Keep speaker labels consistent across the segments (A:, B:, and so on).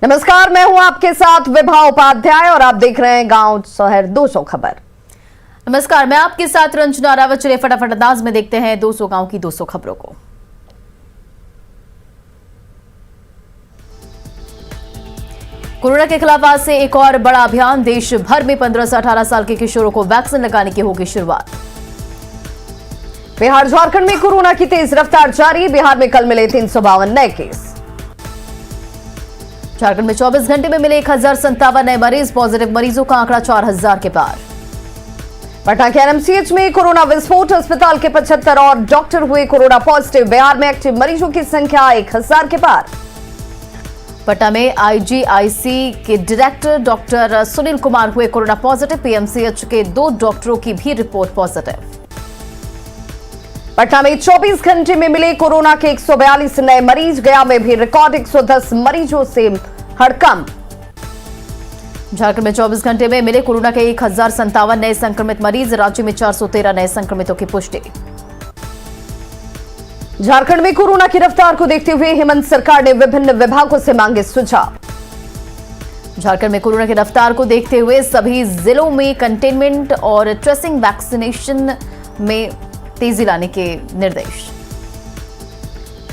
A: नमस्कार, मैं हूं आपके साथ विभा उपाध्याय और आप देख रहे हैं गांव शहर 200 खबर।
B: नमस्कार, मैं आपके साथ रंजना रावत। चलिए फटाफट अंदाज में देखते हैं 200 गांव की 200 खबरों को। कोरोना के खिलाफ आज से एक और बड़ा अभियान। देश भर में 15 से 18 साल के किशोरों को वैक्सीन लगाने की होगी शुरुआत।
A: बिहार झारखंड में कोरोना की तेज रफ्तार जारी। बिहार में कल मिले 352 नए केस।
B: झारखंड में 24 घंटे में मिले 1057 नए मरीज। पॉजिटिव मरीजों का आंकड़ा 4000 के पार।
A: पटना के एनएमसीएच में कोरोना विस्फोट। अस्पताल के 75 और डॉक्टर हुए कोरोना पॉजिटिव। बिहार में एक्टिव मरीजों की संख्या 1000 के पार।
B: पटना में आईजीआईसी के डायरेक्टर डॉक्टर सुनील कुमार हुए कोरोना पॉजिटिव। पीएमसीएच के 2 डॉक्टरों की भी रिपोर्ट पॉजिटिव।
A: पटना में 24 घंटे में मिले कोरोना के 142 नए मरीज। गया में भी रिकॉर्ड 110 मरीजों से हड़कंप।
B: झारखंड में 24 घंटे में मिले कोरोना के 1057 नए संक्रमित मरीज। राज्य में 413 नए संक्रमितों की पुष्टि।
A: झारखंड में कोरोना की रफ्तार को देखते हुए हेमंत सरकार ने विभिन्न विभागों से मांगे सुझाव।
B: झारखंड में कोरोना की रफ्तार को देखते हुए सभी जिलों में कंटेनमेंट और ट्रेसिंग वैक्सीनेशन में तेजी लाने के निर्देश।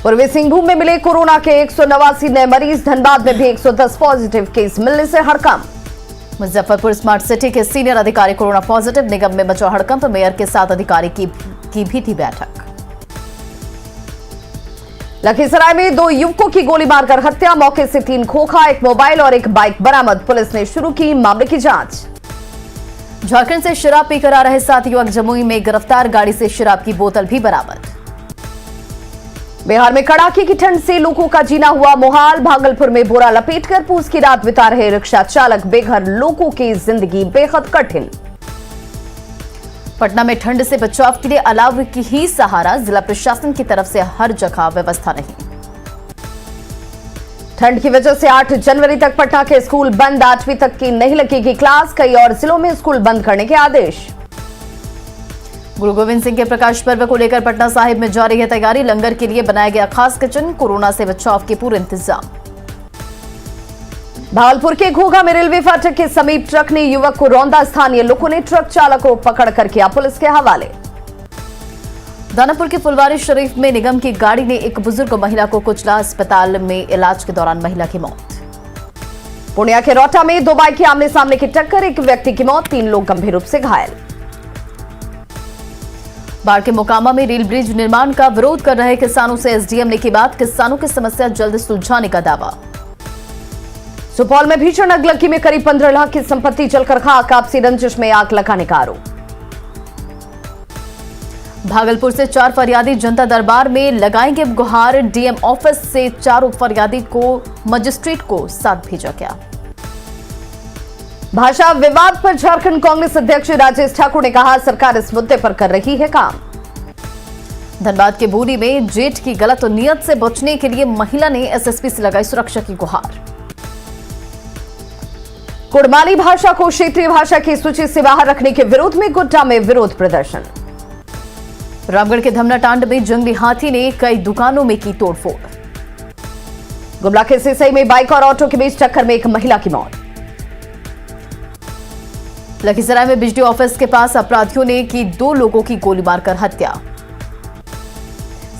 A: पूर्वी सिंहभूम में मिले कोरोना के 189 नए मरीज। धनबाद में भी 110 पॉजिटिव केस मिलने से हड़कंप।
B: मुजफ्फरपुर स्मार्ट सिटी के सीनियर अधिकारी कोरोना पॉजिटिव। निगम में मचा हड़कंप। मेयर के साथ अधिकारी की भी थी बैठक।
A: लखीसराय में 2 युवकों की गोली मारकर हत्या। मौके से 3 खोखा, 1 मोबाइल और 1 बाइक बरामद। पुलिस ने शुरू की मामले की जांच।
B: झारखंड से शराब पीकर आ रहे 7 युवक जमुई में गिरफ्तार। गाड़ी से शराब की बोतल भी बरामद।
A: बिहार में कड़ाके की ठंड से लोगों का जीना हुआ मुहाल। भागलपुर में बोरा लपेटकर पूस की रात बिता रहे रिक्शा चालक। बेघर लोगों की जिंदगी बेहद कठिन।
B: पटना में ठंड से बचाव के लिए अलाव की ही सहारा। जिला प्रशासन की तरफ से हर जगह व्यवस्था नहीं।
A: ठंड की वजह से 8 जनवरी तक पटना के स्कूल बंद। 8वीं तक की नहीं लगेगी क्लास। कई और जिलों में स्कूल बंद करने के आदेश।
B: गुरु गोविंद सिंह के प्रकाश पर्व को लेकर पटना साहिब में जारी है तैयारी। लंगर के लिए बनाया गया खास किचन। कोरोना से बचाव के पूरे इंतजाम।
A: भागलपुर के घोघा में रेलवे फाटक के समीप ट्रक ने युवक को रौंदा। स्थानीय लोगों ने ट्रक चालक को पकड़कर किया पुलिस के हवाले।
B: दानापुर के फुलवारी शरीफ में निगम की गाड़ी ने एक बुजुर्ग महिला को कुचला। अस्पताल में इलाज के दौरान महिला की मौत।
A: पूर्णिया के रौटा में 2 बाइक की आमने सामने की टक्कर। 1 व्यक्ति की मौत, 3 लोग गंभीर रूप से घायल।
B: बाढ़ के मोकामा में रेल ब्रिज निर्माण का विरोध कर रहे किसानों से एसडीएम ने की बात। किसानों की समस्या जल्द सुलझाने का दावा।
A: सुपौल में भीषण अगलगी में करीब 15 लाख की संपत्ति जलकर खाक। आपसी रंजिश में आग लगाने का आरोप।
B: भागलपुर से 4 फरियादी जनता दरबार में लगाएंगे गुहार। डीएम ऑफिस से 4 फरियादी को मजिस्ट्रेट को साथ भेजा गया।
A: भाषा विवाद पर झारखंड कांग्रेस अध्यक्ष राजेश ठाकुर ने कहा, सरकार इस मुद्दे पर कर रही है काम।
B: धनबाद के बूरी में जेठ की गलत नीयत से बचने के लिए महिला ने एसएसपी से लगाई सुरक्षा की गुहार। कुड़माली भाषा को क्षेत्रीय भाषा की सूची से बाहर रखने के विरोध में गोड्डा में विरोध प्रदर्शन। रामगढ़ के धमनाटांड में जंगली हाथी ने कई दुकानों में की तोड़फोड़। गुमला के सिसई में बाइक और ऑटो के बीच टक्कर में एक महिला की मौत। लखीसराय में बिजली ऑफिस के पास अपराधियों ने की 2 लोगों की गोली मारकर हत्या।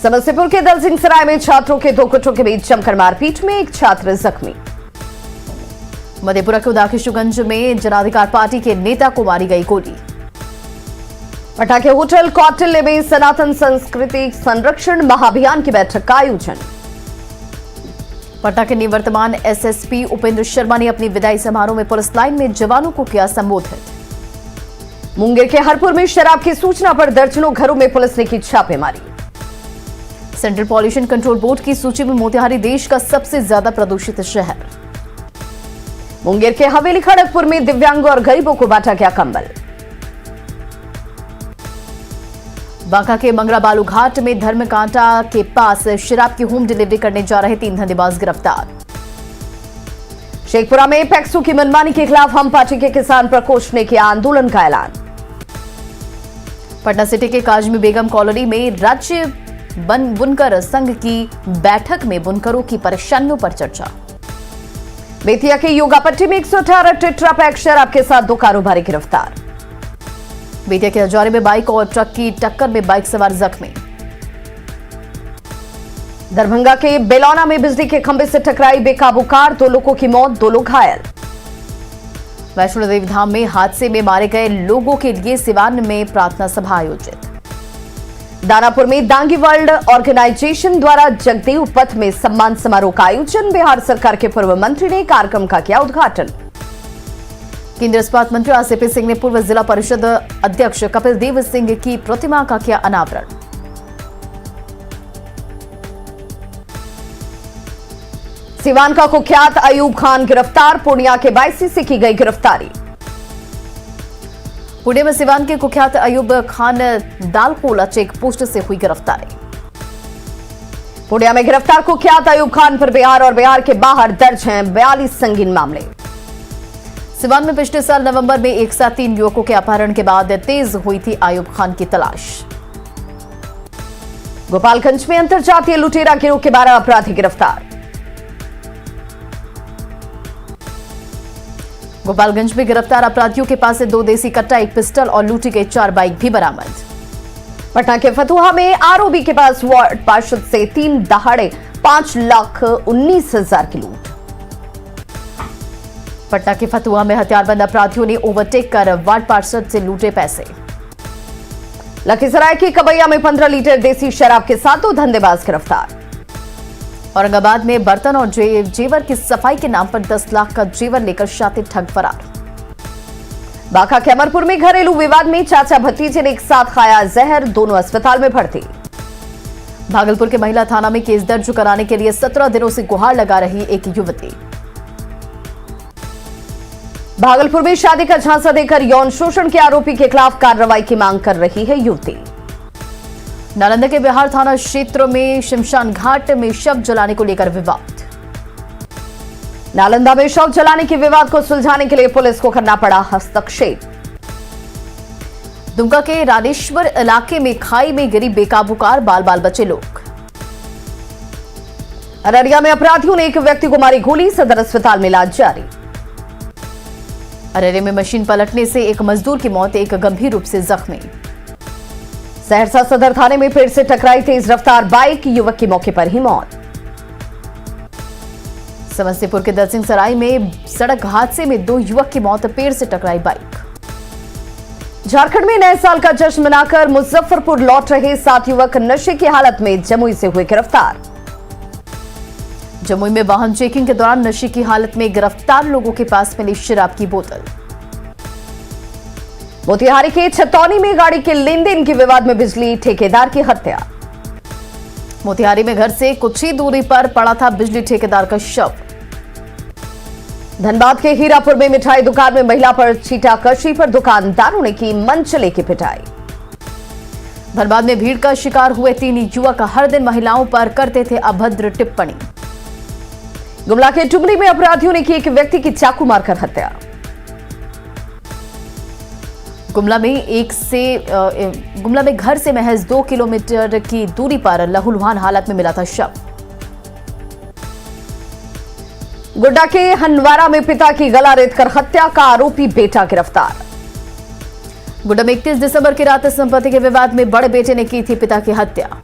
B: समस्तीपुर के दलसिंह सराय में छात्रों के 2 गुटों के बीच जमकर मारपीट में एक छात्र जख्मी। मधेपुरा के उदाकिशुगंज में जनाधिकार पार्टी के नेता को मारी गई गोली। पटना के होटल कौटिल्य में सनातन संस्कृति संरक्षण महाअभियान की बैठक का आयोजन। पटना के निवर्तमान एसएसपी उपेंद्र शर्मा ने अपनी विदाई समारोह में पुलिस लाइन में जवानों को किया संबोधित। मुंगेर के हरपुर में शराब की सूचना पर दर्जनों घरों में पुलिस ने की छापेमारी। सेंट्रल पॉल्यूशन कंट्रोल बोर्ड की सूची में मोतिहारी देश का सबसे ज्यादा प्रदूषित शहर। मुंगेर के हवेली खड़गपुर में दिव्यांगों और गरीबों को बांटा गया कंबल। बांका के मंगरा बालू घाट में धर्मकांटा के पास शराब की होम डिलीवरी करने जा रहे 3 धंधेबाज गिरफ्तार। शेखपुरा में पैक्सू की मनमानी के खिलाफ हम पार्टी के किसान प्रकोष्ठ ने किया आंदोलन का ऐलान। पटना सिटी के काजमी बेगम कॉलोनी में राज्य बुनकर संघ की बैठक में बुनकरों की परेशानियों पर चर्चा।
A: बेतिया के योगापट्टी में 118 टेट्रापैक शराब के साथ 2 कारोबारी गिरफ्तार।
B: बेतिया के हजारे में बाइक और ट्रक की टक्कर में बाइक सवार जख्मी।
A: दरभंगा के बेलौना में बिजली के खंभे से टकराई बेकाबू कार, 2 लोगों की मौत, 2 लोग घायल।
B: वैष्णो देवी धाम में हादसे में मारे गए लोगों के लिए सिवान में प्रार्थना सभा आयोजित।
A: दानापुर में दांगी वर्ल्ड ऑर्गेनाइजेशन द्वारा जगदेव पथ में सम्मान समारोह का आयोजन, बिहार सरकार के पूर्व मंत्री ने कार्यक्रम का किया उद्घाटन।
B: केंद्रीय इस्पात मंत्री आरसीपी सिंह ने पूर्व जिला परिषद अध्यक्ष कपिल देव सिंह की प्रतिमा का किया अनावरण।
A: सिवान का कुख्यात अयूब खान गिरफ्तार, पूर्णिया के 22 से की गई गिरफ्तारी।
B: पुणे में सिवान के कुख्यात अयूब खान दालकोला चेक पोस्ट से हुई गिरफ्तारी।
A: पूर्णिया में गिरफ्तार कुख्यात अयूब खान पर बिहार और बिहार के बाहर दर्ज हैं 42 संगीन मामले।
B: सिवान में पिछले साल नवंबर में एक साथ 3 युवकों के अपहरण के बाद तेज हुई थी अयूब खान की तलाश।
A: गोपालगंज में अंतरजातीय लुटेरा गिरोह के 12 अपराधी गिरफ्तार।
B: गोपालगंज में गिरफ्तार अपराधियों के पास से 2 देसी कट्टा, 1 पिस्टल और लूटी गई 4 बाइक भी बरामद।
A: पटना के फतुहा में आरओबी के पास वार्ड पार्षद से 3 दहाड़े 5,19,000 की लूट।
B: पटना के फतुहा में हथियारबंद अपराधियों ने ओवरटेक कर वार्ड पार्षद से लूटे पैसे।
A: लखीसराय की कबैया में 15 लीटर देसी शराब के साथ 2 धंधेबाज गिरफ्तार।
B: औरंगाबाद में बर्तन और जेवर की सफाई के नाम पर 10 लाख का जेवर लेकर शातिर ठग फरार।
A: बांका के अमरपुर में घरेलू विवाद में चाचा भतीजे ने एक साथ खाया जहर, दोनों अस्पताल में भर्ती।
B: भागलपुर के महिला थाना में केस दर्ज कराने के लिए 17 दिनों से गुहार लगा रही एक युवती।
A: भागलपुर में शादी का झांसा देकर यौन शोषण के आरोपी के खिलाफ कार्रवाई की मांग कर रही है युवती।
B: नालंदा के बिहार थाना क्षेत्र में शमशान घाट में शव जलाने को लेकर विवाद।
A: नालंदा में शव जलाने के विवाद को सुलझाने के लिए पुलिस को करना पड़ा हस्तक्षेप।
B: दुमका के रानेश्वर इलाके में खाई में गिरी बेकाबू कार, बाल बाल बचे लोग।
A: अररिया में अपराधियों ने एक व्यक्ति को मारी गोली, सदर अस्पताल में इलाज जारी।
B: अररिया में मशीन पलटने से एक मजदूर की मौत, एक गंभीर रूप से जख्मी।
A: सहरसा सदर थाने में पेड़ से टकराई तेज रफ्तार बाइक, युवक की मौके पर ही मौत।
B: समस्तीपुर के दलसिंह सराय में सड़क हादसे में 2 युवक की मौत, पेड़ से टकराई बाइक।
A: झारखंड में नए साल का जश्न मनाकर मुजफ्फरपुर लौट रहे 7 युवक नशे की हालत में जमुई से हुए गिरफ्तार।
B: जमुई में वाहन चेकिंग के दौरान नशे की हालत में गिरफ्तार लोगों के पास मिली शराब की बोतल।
A: मोतिहारी के छतौनी में गाड़ी के लेन देन के विवाद में बिजली ठेकेदार की हत्या।
B: मोतिहारी में घर से कुछ ही दूरी पर पड़ा था बिजली ठेकेदार का शव।
A: धनबाद के हीरापुर में मिठाई दुकान में महिला पर छीटाकशी पर दुकानदारों ने की मनचले की पिटाई।
B: धनबाद में भीड़ का शिकार हुए 3 युवक हर दिन महिलाओं पर करते थे अभद्र टिप्पणी।
A: गुमला के टुमरी में अपराधियों ने की एक व्यक्ति की चाकू मारकर हत्या।
B: गुमला में घर से महज 2 किलोमीटर की दूरी पर लहूलुहान हालत में मिला था शव।
A: गोड्डा के हंडवारा में पिता की गला रेतकर हत्या का आरोपी बेटा गिरफ्तार।
B: गोड्डा में 31 दिसंबर की रात संपत्ति के विवाद में बड़े बेटे ने की थी पिता की हत्या।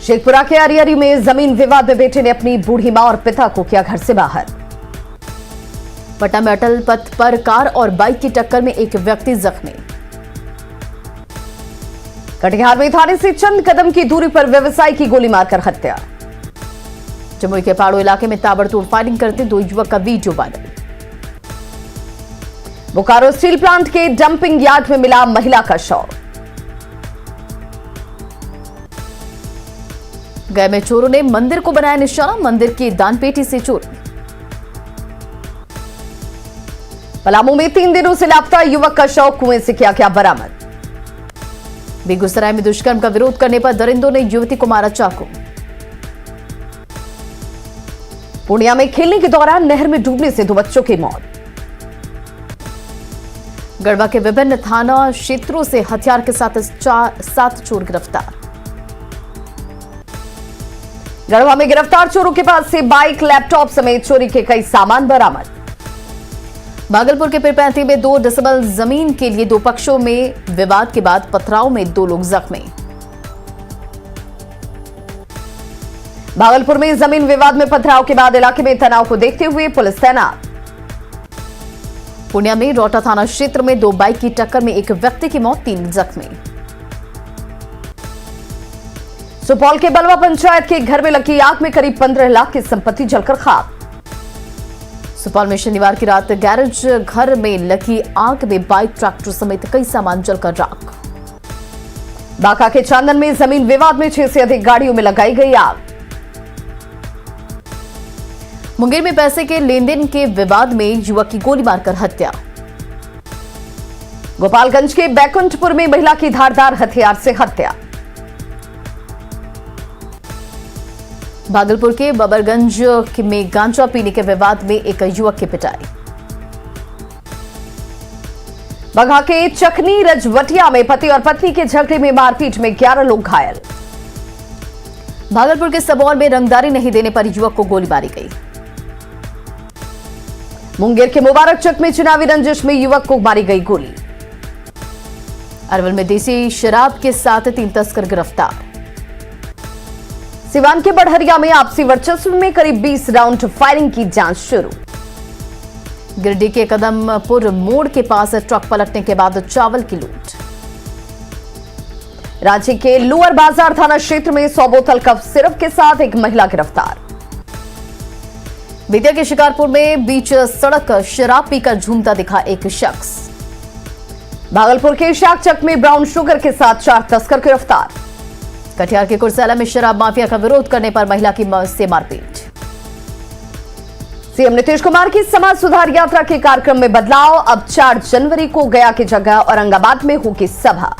A: शेखपुरा के अरियरी में जमीन विवाद में बेटे ने अपनी बूढ़ी मां और पिता को किया घर से बाहर।
B: पटना में अटल पथ पर कार और बाइक की टक्कर में एक व्यक्ति जख्मी।
A: कटिहार में थाने से चंद कदम की दूरी पर व्यवसायी की गोली मारकर हत्या।
B: जमुई के पहाड़ों इलाके में ताबड़तोड़ फायरिंग करते 2 युवक का video viral.
A: Bokaro steel plant के डंपिंग यार्ड में मिला महिला का शव।
B: गया में चोरों ने मंदिर को बनाया निशाना, मंदिर की दानपेटी से चोरी।
A: पलामू में 3 दिनों से लापता युवक का शव कुएं से किया बरामद।
B: बेगूसराय में दुष्कर्म का विरोध करने पर दरिंदों ने युवती को मारा चाकू।
A: पूर्णिया में खेलने के दौरान नहर में डूबने से 2 बच्चों की मौत।
B: गढ़वा के विभिन्न थाना क्षेत्रों से हथियार के साथ 7 चोर गिरफ्तार।
A: गढ़वा में गिरफ्तार चोरों के पास से बाइक, लैपटॉप समेत चोरी के कई सामान बरामद।
B: भागलपुर के पिरपैंती में 2 डिसबल जमीन के लिए 2 पक्षों में विवाद के बाद पथराव में 2 लोग जख्मी।
A: भागलपुर में जमीन विवाद में पथराव के बाद इलाके में तनाव को देखते हुए पुलिस तैनात।
B: पूर्णिया में रोटा थाना क्षेत्र में 2 बाइक की टक्कर में 1 व्यक्ति की मौत, 3 जख्मी।
A: सुपौल के बलवा पंचायत के घर में लगी आग में करीब 15 लाख की संपत्ति जलकर खाक।
B: सुपौल में शनिवार की रात गैरेज घर में लगी आग में बाइक, ट्रैक्टर समेत कई सामान जलकर राख।
A: बांका के चांदन में जमीन विवाद में 6 से अधिक गाड़ियों में लगाई गई आग।
B: मुंगेर में पैसे के लेन देन के विवाद में युवक की गोली मारकर हत्या।
A: गोपालगंज के बैकुंठपुर में महिला की धारदार हथियार से हत्या।
B: भागलपुर के बबरगंज में गांजा पीने के विवाद में एक युवक की पिटाई।
A: बगहा के चकनी रजवटिया में पति और पत्नी के झगड़े में मारपीट में 11 लोग घायल।
B: भागलपुर के सबौर में रंगदारी नहीं देने पर युवक को गोली मारी गई।
A: मुंगेर के मुबारकचक में चुनावी रंजिश में युवक को मारी गई गोली।
B: अरवल में देसी शराब के साथ 3 तस्कर गिरफ्तार।
A: सिवान के बढ़हरिया में आपसी वर्चस्व में करीब 20 राउंड फायरिंग की जांच शुरू।
B: गिरिडीह के कदमपुर मोड़ के पास ट्रक पलटने के बाद चावल की लूट।
A: रांची के लोअर बाजार थाना क्षेत्र में 100 बोतल कफ सिरप के साथ एक महिला गिरफ्तार।
B: बेतिया के शिकारपुर में बीच सड़क शराब पीकर झूमता दिखा एक शख्स।
A: भागलपुर के शाकचक में ब्राउन शुगर के साथ 4 तस्कर गिरफ्तार।
B: कटिहार के कुर्सेला में शराब माफिया का विरोध करने पर महिला की से मारपीट।
A: सीएम नीतीश कुमार की समाज सुधार यात्रा के कार्यक्रम में बदलाव। अब 4 जनवरी को गया की जगह औरंगाबाद में होगी सभा।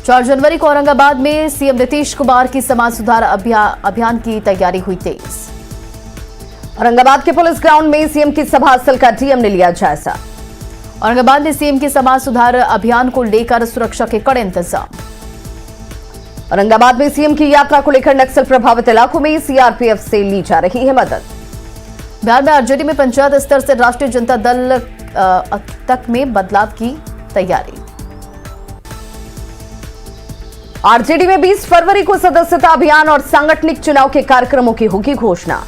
B: 4 जनवरी को औरंगाबाद में सीएम नीतीश कुमार की समाज सुधार अभियान की तैयारी हुई तेज।
A: औरंगाबाद के पुलिस ग्राउंड में सीएम की सभा स्थल का डीएम ने लिया जायजा।
B: औरंगाबाद में सीएम की समाज सुधार अभियान को लेकर सुरक्षा के कड़े इंतजाम।
A: औरंगाबाद में सीएम की यात्रा को लेकर नक्सल प्रभावित इलाकों में सीआरपीएफ से ली जा रही है मदद।
B: बिहार में आरजेडी में पंचायत स्तर से राष्ट्रीय जनता दल तक में बदलाव की तैयारी।
A: आरजेडी में 20 फरवरी को सदस्यता अभियान और सांगठनिक चुनाव के कार्यक्रमों की होगी घोषणा।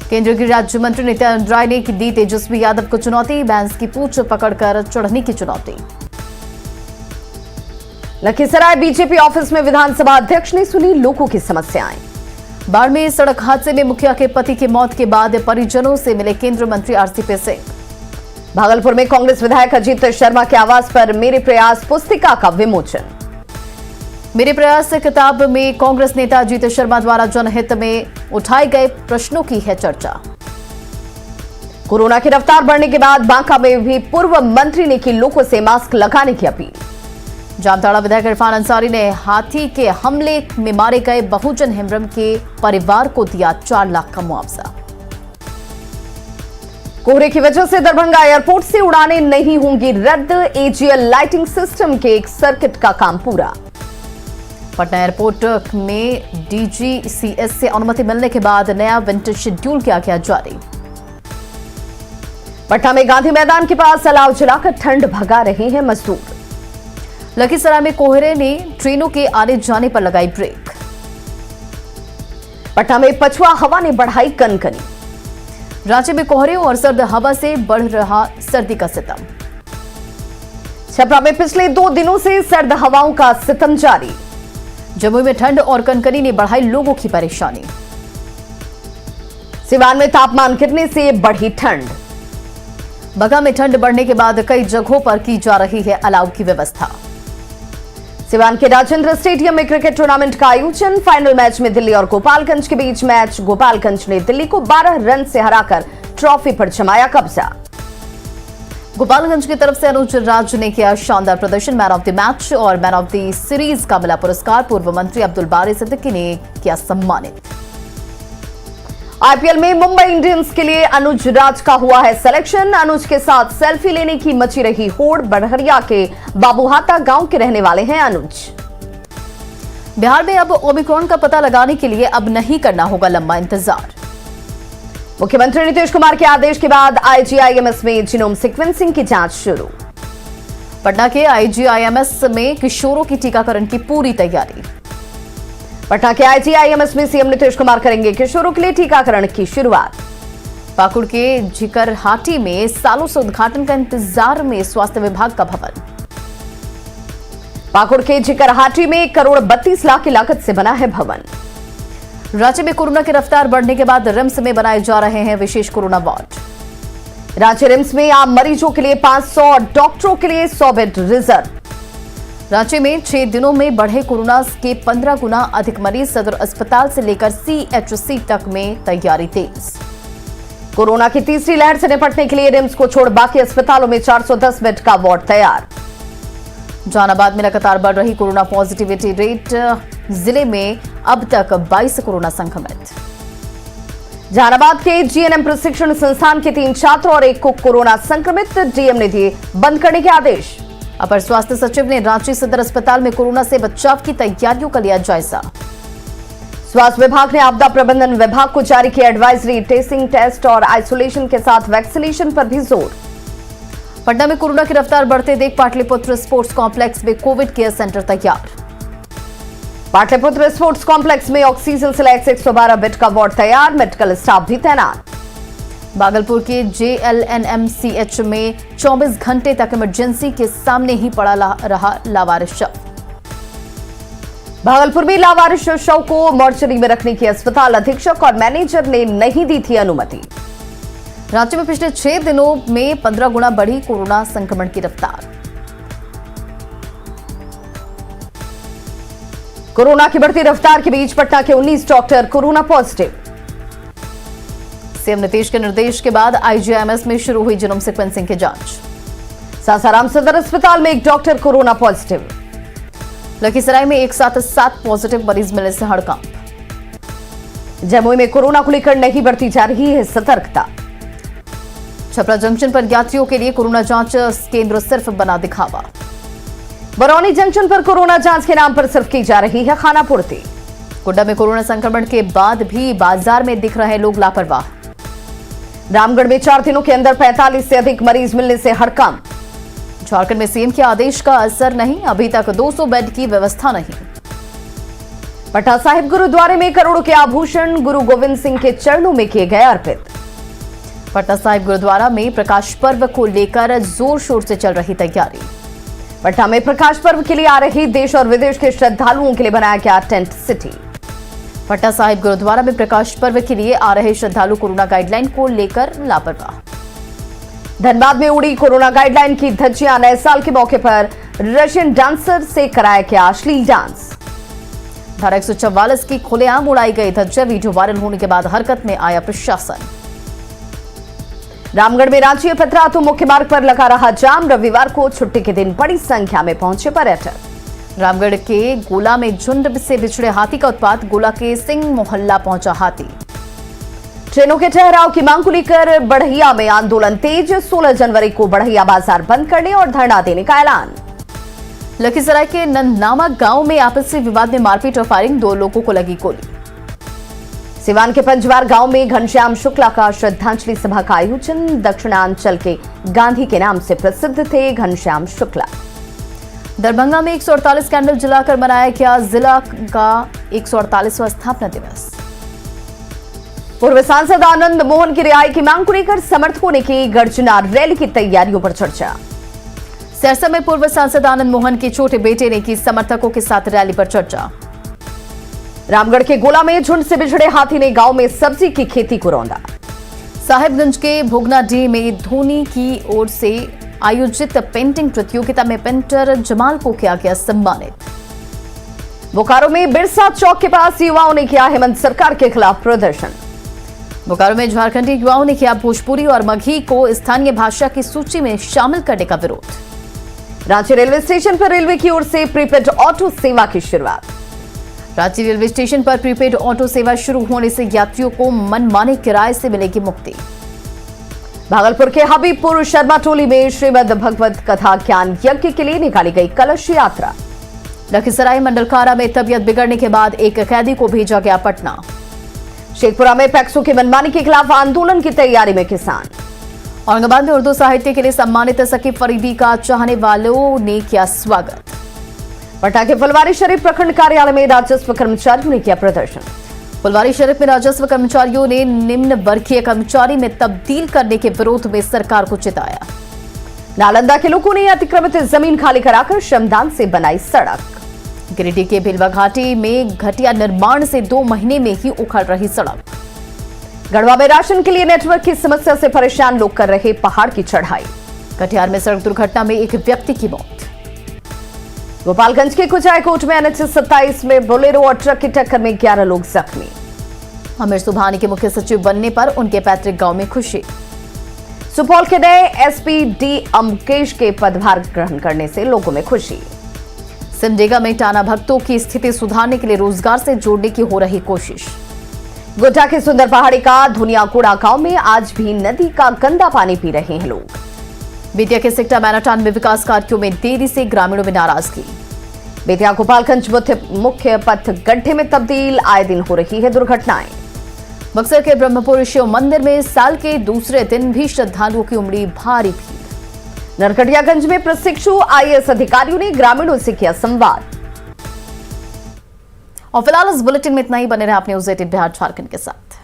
B: केंद्रीय गृह राज्य मंत्री नित्यानंद राय ने दी तेजस्वी यादव को चुनौती। बैंस की पूंछ पकड़कर चढ़ने की चुनौती।
A: लखीसराय बीजेपी ऑफिस में विधानसभा अध्यक्ष ने सुनी लोगों की समस्याएं।
B: बाड़मेर सड़क हादसे में मुखिया के पति की मौत के बाद परिजनों से मिले केंद्रीय मंत्री आरसीपी सिंह।
A: भागलपुर में कांग्रेस विधायक अजीत शर्मा के आवास पर मेरे प्रयास पुस्तिका का विमोचन।
B: मेरे प्रयास किताब में कांग्रेस नेता अजीत शर्मा द्वारा जनहित में उठाए गए प्रश्नों की है चर्चा।
A: कोरोना की रफ्तार बढ़ने के बाद बांका में भी पूर्व मंत्री ने की लोगों से मास्क लगाने की अपील।
B: जामताड़ा विधायक इरफान अंसारी ने हाथी के हमले में मारे गए बहुजन हेम्ब्रम के परिवार को दिया 4 लाख का मुआवजा। कोहरे की वजह से दरभंगा एयरपोर्ट से उड़ानें नहीं होंगी रद्द। एजीएल लाइटिंग सिस्टम के एक सर्किट का काम पूरा। पटना एयरपोर्ट में डीजीसीएस से अनुमति मिलने के बाद नया विंटर शेड्यूल किया गया जारी।
A: पटना में गांधी मैदान के पास अलाव जलाकर ठंड भगा रहे हैं मजदूर।
B: लखीसराय में कोहरे ने ट्रेनों के आने जाने पर लगाई ब्रेक।
A: पटना में पछुआ हवा ने बढ़ाई कनकनी।
B: रांची में कोहरे और सर्द हवा से बढ़ रहा सर्दी का सितम।
A: छपरा में पिछले 2 दिनों से सर्द हवाओं का सितम जारी।
B: जमुई में ठंड और कनकनी ने बढ़ाई लोगों की परेशानी।
A: सिवान में तापमान गिरने से बढ़ी ठंड।
B: बगहा में ठंड बढ़ने के बाद कई जगहों पर की जा रही है अलाव की व्यवस्था।
A: सिवान के राजेंद्र स्टेडियम में क्रिकेट टूर्नामेंट का आयोजन। फाइनल मैच में दिल्ली और गोपालगंज के बीच मैच। गोपालगंज ने दिल्ली को 12 रन से हराकर ट्रॉफी पर जमाया कब्जा। गोपालगंज की तरफ से अनुज राज ने किया शानदार प्रदर्शन। मैन ऑफ द मैच और मैन ऑफ द सीरीज का मिला पुरस्कार। पूर्व मंत्री अब्दुल बारी सिद्दीकी ने किया सम्मानित। आईपीएल में मुंबई इंडियंस के लिए अनुज राज का हुआ है सिलेक्शन। अनुज के साथ सेल्फी लेने की मची रही होड़। बढ़हरिया के बाबूहाता गांव के रहने वाले हैं अनुज।
B: बिहार में अब ओमिक्रॉन का पता लगाने के लिए अब नहीं करना होगा लंबा इंतजार।
A: मुख्यमंत्री नीतीश कुमार के आदेश के बाद आईजीआईएमएस में जीनोम सीक्वेंसिंग की जांच शुरू।
B: पटना के आईजीआईएमएस में किशोरों की टीकाकरण की पूरी तैयारी।
A: पटना के आईजीआईएमएस में सीएम नीतीश कुमार करेंगे किशोरों के लिए टीकाकरण की शुरुआत।
B: पाकुड़ के झिकरहाटी में सालों से उद्घाटन का इंतजार में स्वास्थ्य विभाग का भवन।
A: पाकुड़ के झिकरहाटी में 1,32,00,000 की लागत से बना है भवन।
B: राज्य में कोरोना की रफ्तार बढ़ने के बाद रिम्स में बनाए जा रहे हैं विशेष कोरोना वार्ड।
A: रांची रिम्स में आम मरीजों के लिए 500 और डॉक्टरों के लिए 100 बेड रिजर्व।
B: रांची में 6 दिनों में बढ़े कोरोना के 15 गुना अधिक मरीज। सदर अस्पताल से लेकर सीएचसी तक में तैयारी तेज।
A: कोरोना की तीसरी लहर से निपटने के लिए रिम्स को छोड़ बाकी अस्पतालों में 410 बेड का वार्ड तैयार।
B: जहानाबाद में लगातार बढ़ रही कोरोना पॉजिटिविटी रेट। जिले में अब तक 22 कोरोना संक्रमित।
A: जहानाबाद के जीएनएम प्रशिक्षण संस्थान के 3 छात्र और 1 कुक कोरोना संक्रमित। डीएम ने दिए बंद करने के आदेश।
B: अपर स्वास्थ्य सचिव ने रांची सदर अस्पताल में कोरोना से बचाव की तैयारियों का लिया जायजा।
A: स्वास्थ्य विभाग ने आपदा प्रबंधन विभाग को जारी की एडवाइजरी। टेस्टिंग, टेस्ट और आइसोलेशन के साथ वैक्सीनेशन पर भी जोर।
B: पटना में कोरोना की रफ्तार बढ़ते देख पाटलिपुत्र स्पोर्ट्स कॉम्प्लेक्स में कोविड केयर सेंटर तैयार।
A: पाटलिपुत्र स्पोर्ट्स कॉम्प्लेक्स में ऑक्सीजन से लैस 112 बेड का वार्ड तैयार। मेडिकल स्टाफ भी तैनात।
B: भागलपुर के जेएलएनएमसीएच में 24 घंटे तक इमरजेंसी के सामने ही पड़ा रहा लावारिस शव।
A: भागलपुर में लावारिस शव को मॉर्चरी में रखने की अस्पताल अधीक्षक और मैनेजर ने नहीं दी थी अनुमति।
B: रांची में पिछले 6 दिनों में 15 गुना बढ़ी कोरोना संक्रमण की रफ्तार।
A: कोरोना की बढ़ती रफ्तार के बीच पटना के 19 doctor corona positive.
B: CM Nitish के निर्देश के बाद आईजीआईएमएस में शुरू हुई जीनोम सीक्वेंसिंग की जांच।
A: सासाराम सदर अस्पताल में 1 डॉक्टर कोरोना पॉजिटिव।
B: लखीसराय में एक साथ 7 पॉजिटिव मरीज मिलने से हड़कंप।
A: जमुई में कोरोना को लेकर नहीं बढ़ती जा रही है सतर्कता।
B: छपरा जंक्शन पर यात्रियों के लिए कोरोना जांच केंद्र सिर्फ बना दिखावा।
A: बरौनी जंक्शन पर कोरोना जांच के नाम पर सिर्फ की जा रही है खानापूर्ति।
B: गोड्डा में कोरोना संक्रमण के बाद भी बाजार में दिख रहे लोग लापरवाह।
A: रामगढ़ में 4 दिनों के अंदर 45 से अधिक मरीज मिलने से हड़कंप।
B: झारखंड में सीएम के आदेश का असर नहीं, अभी तक 200 बेड की व्यवस्था नहीं।
A: पटना साहिब गुरुद्वारे में करोड़ों के आभूषण गुरु गोविंद सिंह के चरणों में किए गए अर्पित।
B: पटना साहिब गुरुद्वारा में प्रकाश पर्व को लेकर जोर शोर से चल रही तैयारी।
A: पटना में प्रकाश पर्व के लिए आ रही देश और विदेश के श्रद्धालुओं के लिए बनाया गया टेंट सिटी।
B: पटना साहिब गुरुद्वारा में प्रकाश पर्व के लिए आ रहे श्रद्धालु कोरोना गाइडलाइन को लेकर लापरवाह।
A: धनबाद में उड़ी कोरोना गाइडलाइन की धज्जियां। नए साल के मौके पर रशियन डांसर से कराया गया अश्लील डांस। धारा 144 की खुलेआम उड़ाई गई धज्जियां। वीडियो वायरल होने के बाद हरकत में आया प्रशासन। रामगढ़ में रांची पथरातू मुख्य मार्ग पर लगा रहा जाम। रविवार को छुट्टी के दिन बड़ी संख्या में पहुंचे पर्यटक। रामगढ़ के गोला में झुंड से बिछड़े हाथी का उत्पात। गोला के सिंह मोहल्ला पहुंचा हाथी। ट्रेनों के ठहराव की मांग को लेकर बढ़ैया में आंदोलन तेज। 16 जनवरी को बढ़ैया बाजार बंद करने और धरना देने का ऐलान। लखीसराय के नन्नामा गांव में आपसी विवाद में मारपीट और फायरिंग। 2 लोगों को लगी गोली। सिवान के पंजवार गांव में घनश्याम शुक्ला का श्रद्धांजलि सभा का आयोजन। दक्षिणांचल के गांधी के नाम से प्रसिद्ध थे घनश्याम शुक्ला। दरभंगा में 148 कैंडल जलाकर मनाया गया जिला का 148वां स्थापना दिवस। पूर्व सांसद आनंद मोहन की रिहाई की मांग को लेकर समर्थकों ने की गर्जना। रैली की तैयारियों पर चर्चा। सिरसा में पूर्व सांसद आनंद मोहन के छोटे बेटे ने की समर्थकों के साथ रैली पर चर्चा। रामगढ़ के गोला में झुंड से बिछड़े हाथी ने गांव में सब्जी की खेती को रौंदा। साहिबगंज के भोगनाडीह में धोनी की ओर से आयोजित पेंटिंग प्रतियोगिता में पेंटर जमाल को किया गया सम्मानित। बोकारो में बिरसा चौक के पास युवाओं ने किया हेमंत सरकार के खिलाफ प्रदर्शन। बोकारो में झारखंडी युवाओं ने किया भोजपुरी और मगही को स्थानीय भाषा की सूची में शामिल करने का विरोध। रांची रेलवे स्टेशन पर रेलवे की ओर से प्रीपेड ऑटो सेवा की शुरुआत। रांची रेलवे स्टेशन पर प्रीपेड ऑटो सेवा शुरू होने से यात्रियों को मनमाने किराए से मिलेगी मुक्ति। भागलपुर के हबीबपुर शर्मा टोली में श्रीमद भगवत कथा ज्ञान यज्ञ के लिए निकाली गई कलश यात्रा।
B: लखीसराय मंडलकारा में तबीयत बिगड़ने के बाद एक कैदी को भेजा गया पटना।
A: शेखपुरा में पैक्सों की मनमानी के खिलाफ आंदोलन की तैयारी में किसान।
B: औरंगाबाद में उर्दू साहित्य के लिए सम्मानित सकीब फरीदी का चाहने वालों ने किया स्वागत।
A: पटना के फुलवारी शरीफ प्रखंड कार्यालय में राजस्व कर्मचारियों ने किया प्रदर्शन।
B: फुलवारी शरीफ में राजस्व कर्मचारियों ने निम्न वर्गीय कर्मचारी में तब्दील करने के विरोध में सरकार को चिताया।
A: नालंदा के लोगों ने अतिक्रमित जमीन खाली कराकर श्रमदान से बनाई सड़क।
B: गिरिडीह के भिलवा घाटी में घटिया निर्माण से 2 महीने में ही उखड़ रही सड़क।
A: गढ़वा में राशन के लिए नेटवर्क की समस्या से परेशान लोग कर रहे पहाड़ की चढ़ाई।
B: कटिहार में सड़क दुर्घटना में एक व्यक्ति की मौत।
A: गोपालगंज के कुचायकोट में NH 27 में बोलेरो और ट्रक की टक्कर में 11 लोग जख्मी।
B: आमिर सुबहानी के मुख्य सचिव बनने पर उनके पैतृक गांव में खुशी।
A: सुपौल के नए SP D अमकेश के पदभार ग्रहण करने से लोगों में खुशी।
B: सिमडेगा में टाना भक्तों की स्थिति सुधारने के लिए रोजगार से जोड़ने की हो रही कोशिश।
A: गोड्डा के सुंदर पहाड़ी का धुनियाकुड़ा गांव में आज भी नदी का गंदा पानी पी रहे हैं लोग।
B: बेतिया के सिकटा मैनाटान में विकास कार्यों में देरी से ग्रामीणों में नाराजगी।
A: बेतिया गोपालगंज मुख्य पथ गड्ढे में तब्दील, आए दिन हो रही है दुर्घटनाएं।
B: बक्सर के ब्रह्मपुर शिव मंदिर में साल के दूसरे दिन भी श्रद्धालुओं की उमड़ी भारी भीड़।
A: नरकटियागंज में प्रशिक्षु IAS अधिकारियों ने ग्रामीणों से किया संवाद।
B: और फिलहाल इस बुलेटिन में इतना ही। बने रहे आप न्यूज़ 18 बिहार झारखंड के साथ।